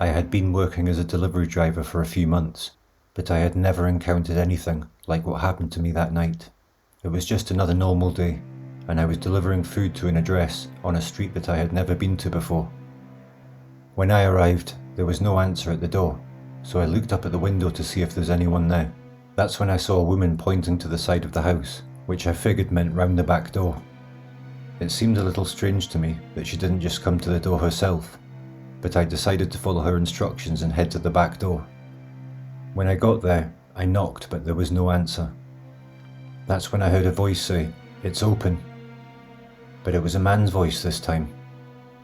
I had been working as a delivery driver for a few months, but I had never encountered anything like what happened to me that night. It was just another normal day, and I was delivering food to an address on a street that I had never been to before. When I arrived, there was no answer at the door, so I looked up at the window to see if there's anyone there. That's when I saw a woman pointing to the side of the house, which I figured meant round the back door. It seemed a little strange to me that she didn't just come to the door herself, but I decided to follow her instructions and head to the back door. When I got there, I knocked, but there was no answer. That's when I heard a voice say, "It's open." But it was a man's voice this time.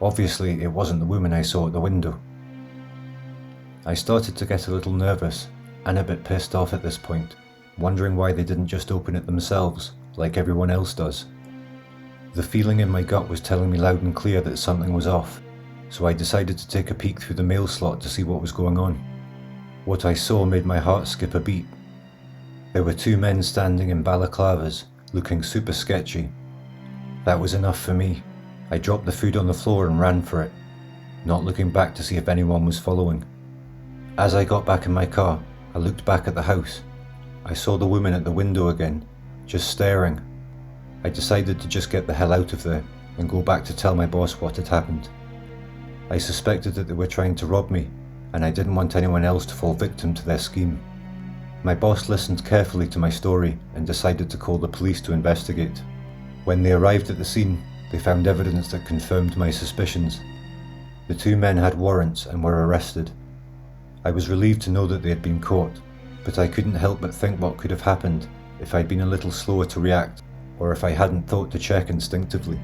Obviously, it wasn't the woman I saw at the window. I started to get a little nervous and a bit pissed off at this point, wondering why they didn't just open it themselves, like everyone else does. The feeling in my gut was telling me loud and clear that something was off, so I decided to take a peek through the mail slot to see what was going on. What I saw made my heart skip a beat. There were two men standing in balaclavas, looking super sketchy. That was enough for me. I dropped the food on the floor and ran for it, not looking back to see if anyone was following. As I got back in my car, I looked back at the house. I saw the woman at the window again, just staring. I decided to just get the hell out of there and go back to tell my boss what had happened. I suspected that they were trying to rob me, and I didn't want anyone else to fall victim to their scheme. My boss listened carefully to my story and decided to call the police to investigate. When they arrived at the scene, they found evidence that confirmed my suspicions. The two men had warrants and were arrested. I was relieved to know that they had been caught, but I couldn't help but think what could have happened if I'd been a little slower to react, or if I hadn't thought to check instinctively.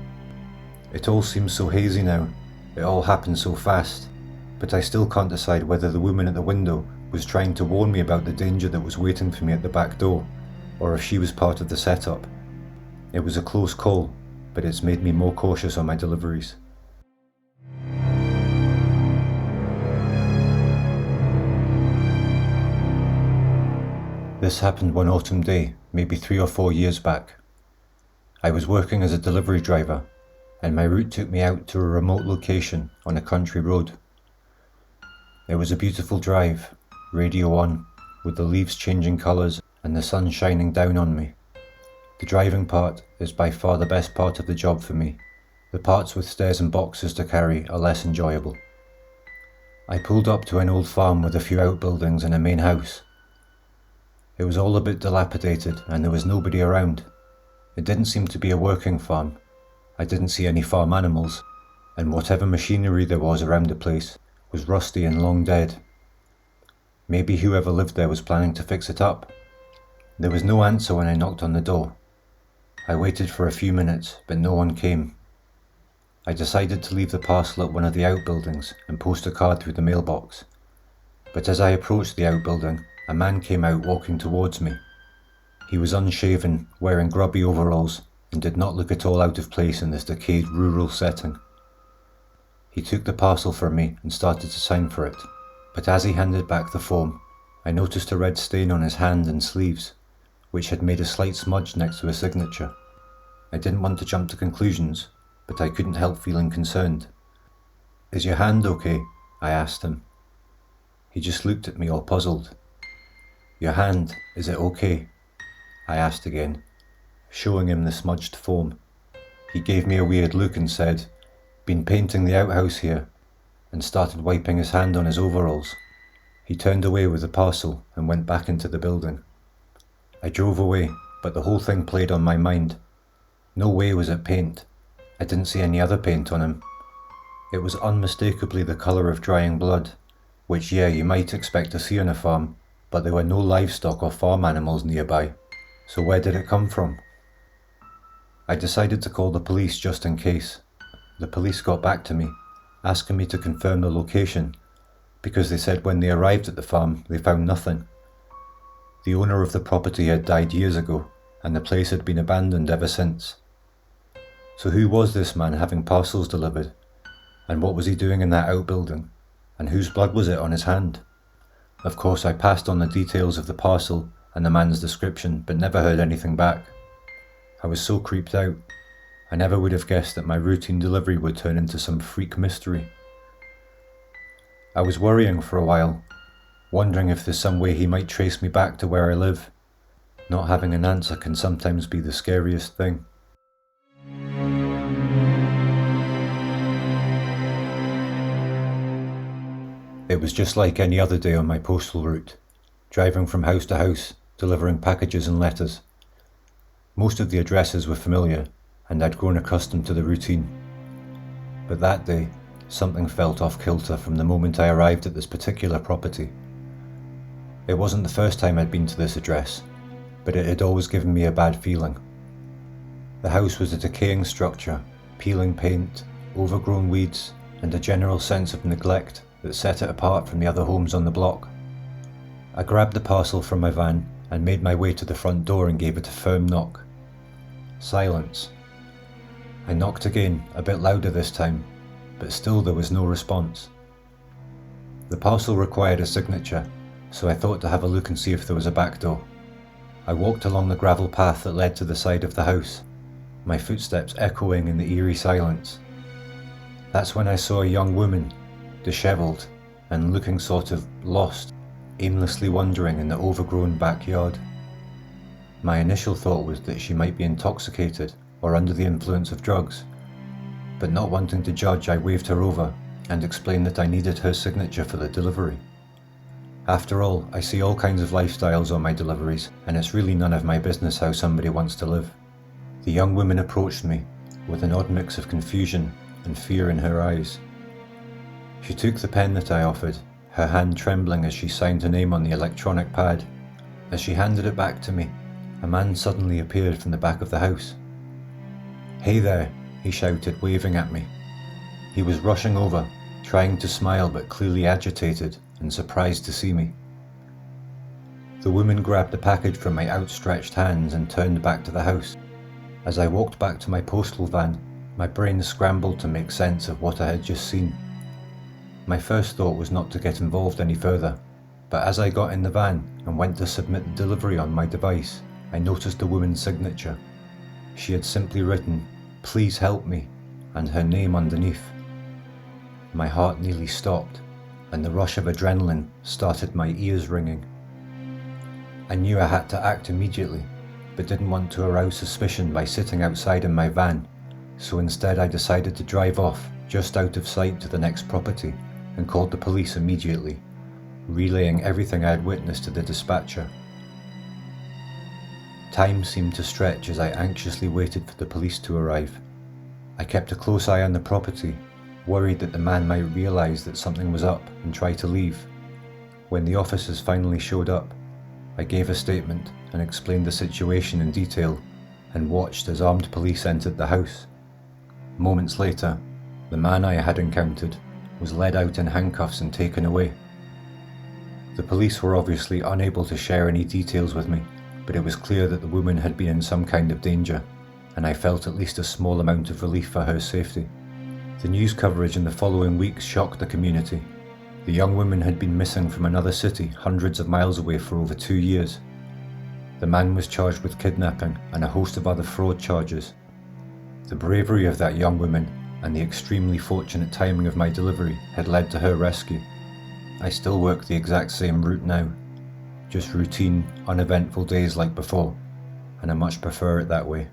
It all seems so hazy now, it all happened so fast, but I still can't decide whether the woman at the window was trying to warn me about the danger that was waiting for me at the back door, or if she was part of the setup. It was a close call, but it's made me more cautious on my deliveries. This happened one autumn day, maybe 3 or 4 years back. I was working as a delivery driver, and my route took me out to a remote location on a country road. It was a beautiful drive, radio on, with the leaves changing colours and the sun shining down on me. The driving part is by far the best part of the job for me. The parts with stairs and boxes to carry are less enjoyable. I pulled up to an old farm with a few outbuildings and a main house. It was all a bit dilapidated and there was nobody around. It didn't seem to be a working farm. I didn't see any farm animals, and whatever machinery there was around the place was rusty and long dead. Maybe whoever lived there was planning to fix it up. There was no answer when I knocked on the door. I waited for a few minutes, but no one came. I decided to leave the parcel at one of the outbuildings and post a card through the mailbox. But as I approached the outbuilding, a man came out walking towards me. He was unshaven, wearing grubby overalls, and did not look at all out of place in this decayed rural setting. He took the parcel from me and started to sign for it, but as he handed back the form, I noticed a red stain on his hand and sleeves, which had made a slight smudge next to his signature. I didn't want to jump to conclusions, but I couldn't help feeling concerned. "Is your hand okay?" I asked him. He just looked at me all puzzled. "Your hand, is it okay?" I asked again, showing him the smudged foam. He gave me a weird look and said, "Been painting the outhouse here," and started wiping his hand on his overalls. He turned away with the parcel and went back into the building. I drove away, but the whole thing played on my mind. No way was it paint. I didn't see any other paint on him. It was unmistakably the colour of drying blood, which you might expect to see on a farm, but there were no livestock or farm animals nearby, so where did it come from? I decided to call the police just in case. The police got back to me, asking me to confirm the location, because they said when they arrived at the farm they found nothing. The owner of the property had died years ago, and the place had been abandoned ever since. So who was this man having parcels delivered, and what was he doing in that outbuilding, and whose blood was it on his hand? Of course I passed on the details of the parcel and the man's description, but never heard anything back. I was so creeped out. I never would have guessed that my routine delivery would turn into some freak mystery. I was worrying for a while, wondering if there's some way he might trace me back to where I live. Not having an answer can sometimes be the scariest thing. It was just like any other day on my postal route, driving from house to house, delivering packages and letters. Most of the addresses were familiar, and I'd grown accustomed to the routine. But that day, something felt off kilter from the moment I arrived at this particular property. It wasn't the first time I'd been to this address, but it had always given me a bad feeling. The house was a decaying structure, peeling paint, overgrown weeds, and a general sense of neglect that set it apart from the other homes on the block. I grabbed the parcel from my van and made my way to the front door and gave it a firm knock. Silence. I knocked again, a bit louder this time, but still there was no response. The parcel required a signature, so I thought to have a look and see if there was a back door. I walked along the gravel path that led to the side of the house, my footsteps echoing in the eerie silence. That's when I saw a young woman, dishevelled and looking sort of lost, aimlessly wandering in the overgrown backyard. My initial thought was that she might be intoxicated or under the influence of drugs, but not wanting to judge, I waved her over and explained that I needed her signature for the delivery. After all, I see all kinds of lifestyles on my deliveries, and it's really none of my business how somebody wants to live. The young woman approached me with an odd mix of confusion and fear in her eyes. She took the pen that I offered, her hand trembling as she signed her name on the electronic pad. As she handed it back to me, a man suddenly appeared from the back of the house. "Hey there," he shouted, waving at me. He was rushing over, trying to smile but clearly agitated and surprised to see me. The woman grabbed the package from my outstretched hands and turned back to the house. As I walked back to my postal van, my brain scrambled to make sense of what I had just seen. My first thought was not to get involved any further, but as I got in the van and went to submit the delivery on my device, I noticed the woman's signature. She had simply written, "Please help me," and her name underneath. My heart nearly stopped, and the rush of adrenaline started my ears ringing. I knew I had to act immediately, but didn't want to arouse suspicion by sitting outside in my van, so instead I decided to drive off just out of sight to the next property and called the police immediately, relaying everything I had witnessed to the dispatcher. Time seemed to stretch as I anxiously waited for the police to arrive. I kept a close eye on the property, worried that the man might realise that something was up and try to leave. When the officers finally showed up, I gave a statement and explained the situation in detail and watched as armed police entered the house. Moments later, the man I had encountered was led out in handcuffs and taken away. The police were obviously unable to share any details with me, but it was clear that the woman had been in some kind of danger, and I felt at least a small amount of relief for her safety. The news coverage in the following weeks shocked the community. The young woman had been missing from another city hundreds of miles away for over 2 years. The man was charged with kidnapping and a host of other fraud charges. The bravery of that young woman and the extremely fortunate timing of my delivery had led to her rescue. I still work the exact same route now, just routine, uneventful days like before, and I much prefer it that way.